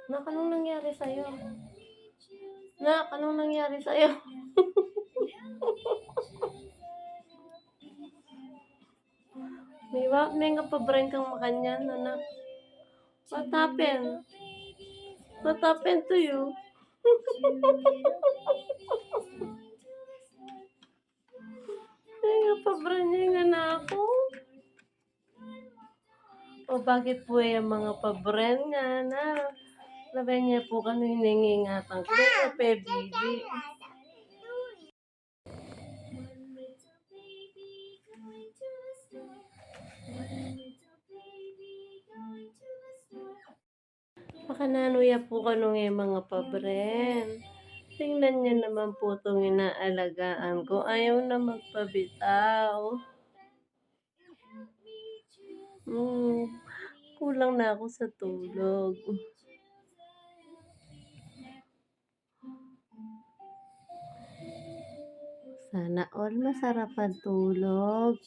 Nak, anong nangyari sa'yo? Nak, anong nangyari sa'yo? May nga pa-brain kang makanyan, anak. What happened? What happened to you? May nga pa-brain niya nga na ako. O bakit po yung mga pa-brain nga na? Laban niya po kano hiningingatang ko. O pebili. Makananuya po kanong yung mga pabren. Tingnan niyo naman po itong inaalagaan ko. Ayaw na magpabitaw. Kulang na ako sa tulog. Sana all masarap ang tulog.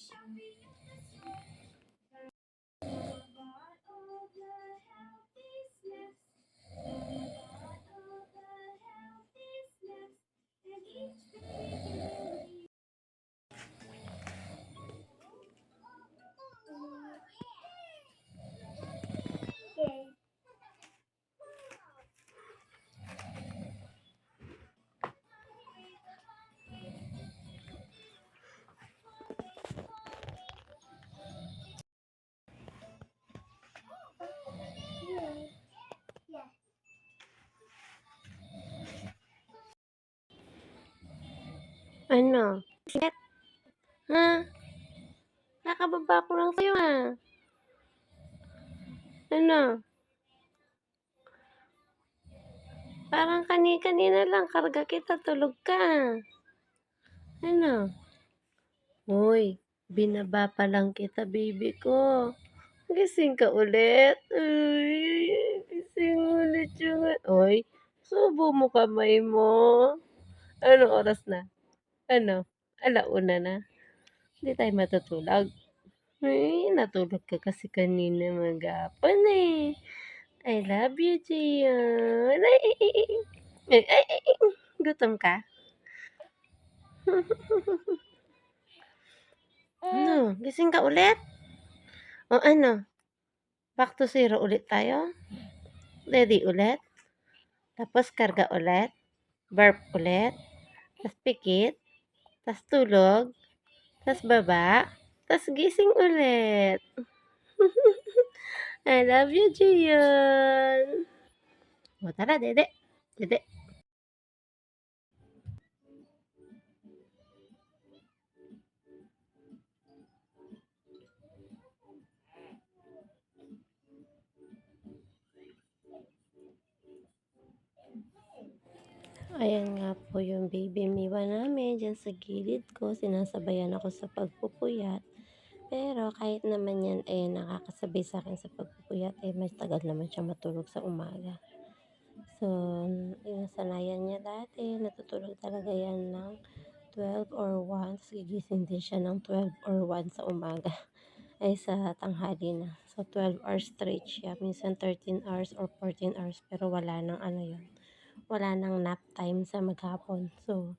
Ano? Shit. Ha? Nakababa ko lang sa'yo ha. Ano? Parang kanina lang, karga kita, tulog ka. Ano? Hoy, binaba pa lang kita, baby ko. Gising ka ulit. Ay, gising ulit yung... Hoy, subo mo kamay mo. Anong oras na? Ano? 1:00 na? Hindi tayo matutulog. Ay, natulog ka kasi kanina maghapon eh. I love you, Gian. Ay. Gutom ka? Ano? Gising ka ulit? O ano? Back to zero ulit tayo? Ready ulit? Tapos karga ulit? Burp ulit? Tapos pikit? Tapos tulog? Tapos baba? Tapos gising ulit. I love you, Gian. O tara, dede. Dede. Ayan nga po yung baby Miwa namin dyan sa gilid ko. Sinasabayan ako sa pagpupuyat. Pero kahit naman yan nakakasabay sa akin sa pagpupuyat, mas tagal naman siya matulog sa umaga. So, yung sanayan niya dati, natutulog talaga yan ng 12 or 1. Tapos gigising din siya ng 12 or 1 sa umaga. Ay sa tanghali na. So, 12 hours straight siya. Minsan 13 hours or 14 hours. Pero wala nang yun. Wala nang nap time sa maghapon. So,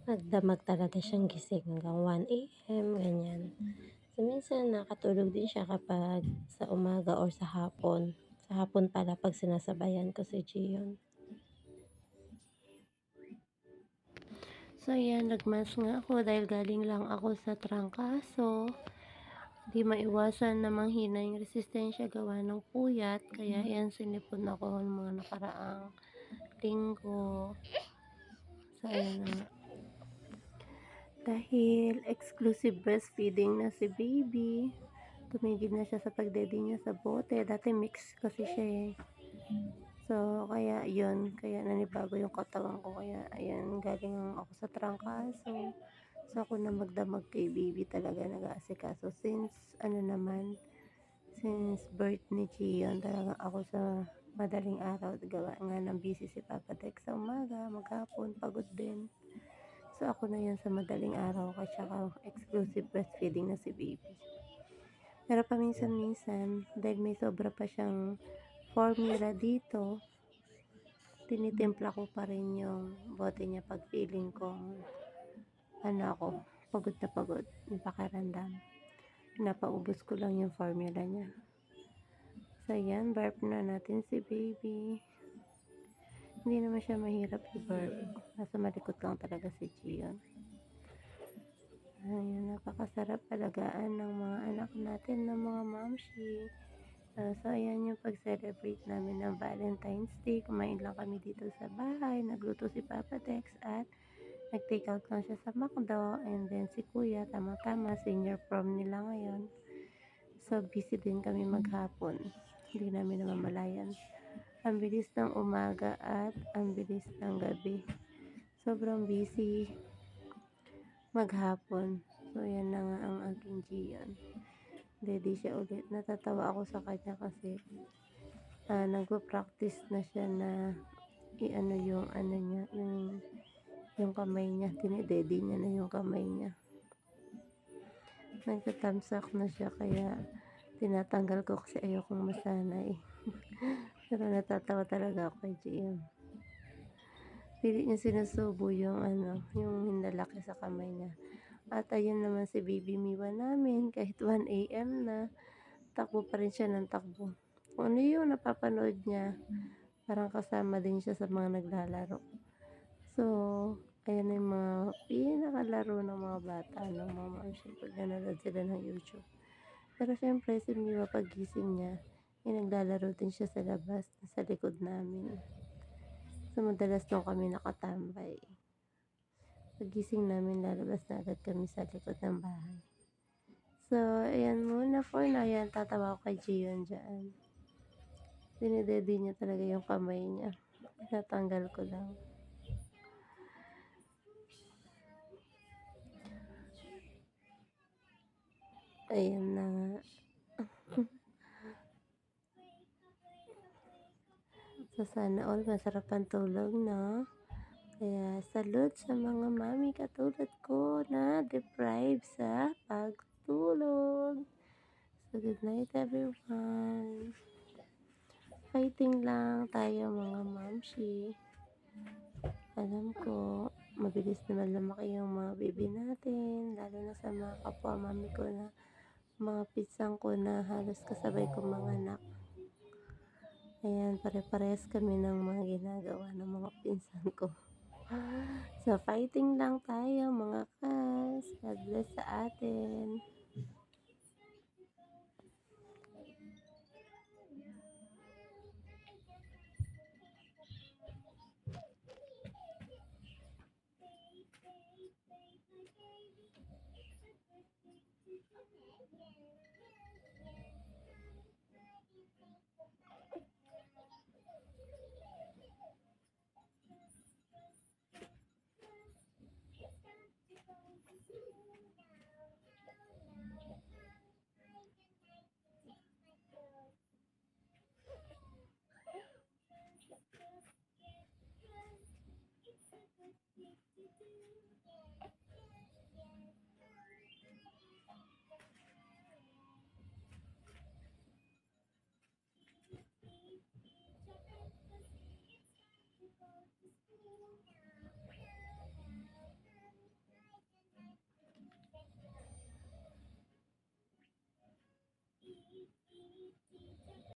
nagdamag talaga siyang gising hanggang 1 a.m. ganyan. So, minsan nakatulog din siya kapag sa umaga or sa hapon. Sa hapon pala pag sinasabayan ko si Gion. So, yan. Nagmask nga ako dahil galing lang ako sa trangkaso. Di maiwasan na manghina yung resistensya gawa ng puyat. Kaya yan, sinipon ako ng mga nakaraang linggo. So, ayan na. Dahil exclusive breastfeeding na si baby, tumigil na siya sa pagdedi niya sa bote. Dati mix kasi siya eh. So, kaya yun. Kaya nanibago yung katawan ko. Kaya, ayan, galing ako sa trangkaso. So, ako na magdamag kay baby talaga nag-aasikaso. Since birth ni Gion, talaga ako sa madaling araw. Gawa nga ng busy si Papa Tek sa umaga, maghapon, pagod din. So, ako na yun sa madaling araw at saka exclusive breastfeeding na si baby. Pero paminsan-minsan, dahil may sobra pa siyang formula dito, tinitimpla ko pa rin yung bote niya 'pag feeling kong ano ako, pagod, yung pakiramdam. Pinapaubos ko lang yung formula niya. So ayan, burp na natin si baby. Hindi naman siya mahirap i-burp, kaso malikot lang talaga si Gion. Ayan, napakasarap alagaan ng mga anak natin ng mga mamshi. So ayan yung pag-celebrate namin ng Valentine's Day. Kumain lang kami dito sa bahay, nagluto si Papa Dex at nag-take out lang siya sa McDo. And then si Kuya, tama-tama, senior prom nila ngayon. So busy din kami maghapon. Hindi namin namamalayan. Ang bilis ng umaga at ang bilis ng gabi. Sobrang busy maghapon. So yan na nga ang aking Gion. Ready siya ulit. Natatawa ako sa kanya kasi nagpa-practice na siya na i-ano yung ano niya, yung kamay niya. Dinedede niya na yung kamay niya. Nagtatamsak na siya kaya tinatanggal ko kasi ayokong masanay. Pero natatawa talaga ako kay Gion. Pilit niya sinusubo yung yung hinlalaki sa kamay niya. At ayun naman si baby Miwa namin, kahit 1 AM na, takbo pa rin siya ng takbo. Kung ano yung napapanood niya, parang kasama din siya sa mga naglalaro. So, ayan na yung mga pinakalaro ng mga bata, ng mga mamshi, pag nanonood sila ng YouTube. Pero syempre, si Miwa paggising niya, naglalaro din siya sa labas, sa likod namin. So, madalas nung kami nakatambay. Pagising namin, lalabas na agad kami sa likod ng bahay. So, ayan muna for now. Ayan, tatawa ko kay Gion dyan. Dinedede niya talaga yung kamay niya. Tinatanggal ko lang. Ayan na nga. So, sana all masarap ang tulog, no? Kaya, salute sa mga mami katulad ko na deprived sa pagtulog. So, good night everyone. Fighting lang tayo mga mamshi. Alam ko, mabilis naman lumaki yung mga baby natin, lalo na sa mga kapwa mami ko na mga pisang ko na halos kasabay ko mga anak. Ayan, pare-pares kami ng mga ginagawa ng mga pinsan ko. So, fighting lang tayo mga kas. God bless sa atin.